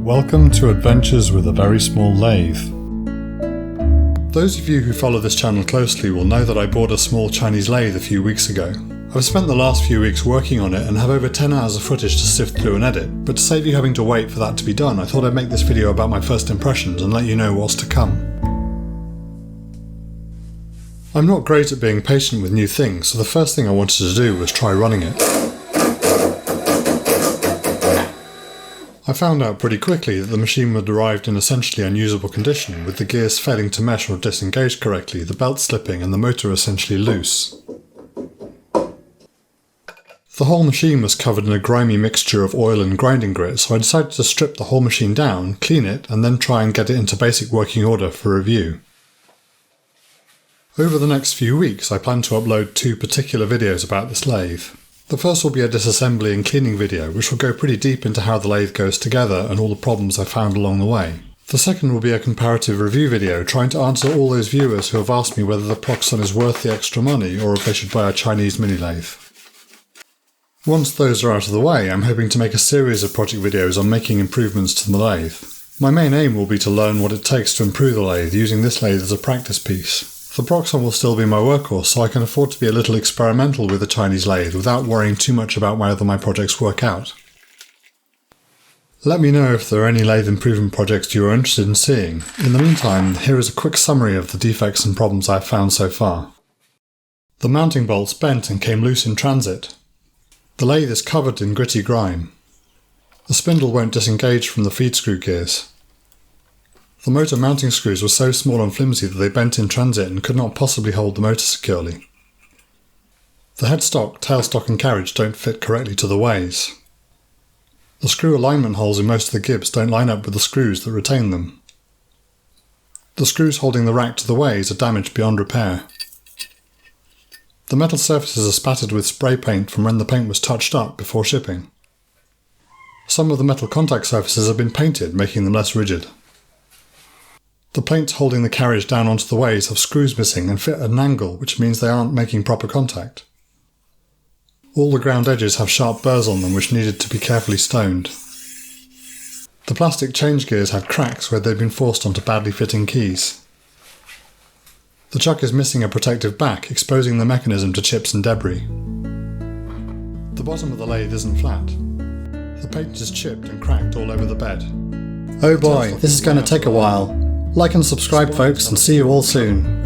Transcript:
Welcome to Adventures with a Very Small Lathe. Those of you who follow this channel closely will know that I bought a small Chinese lathe a few weeks ago. I've spent the last few weeks working on it and have over 10 hours of footage to sift through and edit, but to save you having to wait for that to be done, I thought I'd make this video about my first impressions and let you know what's to come. I'm not great at being patient with new things, so the first thing I wanted to do was try running it. I found out pretty quickly that the machine had arrived in essentially unusable condition, with the gears failing to mesh or disengage correctly, the belt slipping and the motor essentially loose. The whole machine was covered in a grimy mixture of oil and grinding grit, so I decided to strip the whole machine down, clean it, and then try and get it into basic working order for review. Over the next few weeks I plan to upload 2 particular videos about this lathe. The first will be a disassembly and cleaning video, which will go pretty deep into how the lathe goes together and all the problems I found along the way. The second will be a comparative review video, trying to answer all those viewers who have asked me whether the Proxxon is worth the extra money or if they should buy a Chinese Mini Lathe. Once those are out of the way, I'm hoping to make a series of project videos on making improvements to the lathe. My main aim will be to learn what it takes to improve the lathe, using this lathe as a practice piece. The Proxxon will still be my workhorse, so I can afford to be a little experimental with the Chinese lathe without worrying too much about whether my projects work out. Let me know if there are any lathe improvement projects you are interested in seeing. In the meantime, here is a quick summary of the defects and problems I have found so far. The mounting bolts bent and came loose in transit. The lathe is covered in gritty grime. The spindle won't disengage from the feed screw gears. The motor mounting screws were so small and flimsy that they bent in transit and could not possibly hold the motor securely. The headstock, tailstock and carriage don't fit correctly to the ways. The screw alignment holes in most of the gibs don't line up with the screws that retain them. The screws holding the rack to the ways are damaged beyond repair. The metal surfaces are spattered with spray paint from when the paint was touched up before shipping. Some of the metal contact surfaces have been painted, making them less rigid. The plates holding the carriage down onto the ways have screws missing and fit at an angle, which means they aren't making proper contact. All the ground edges have sharp burrs on them which needed to be carefully stoned. The plastic change gears had cracks where they'd been forced onto badly fitting keys. The chuck is missing a protective back, exposing the mechanism to chips and debris. The bottom of the lathe isn't flat. The paint is chipped and cracked all over the bed. Oh boy, this is going to take a while. Like and subscribe folks, and see you all soon.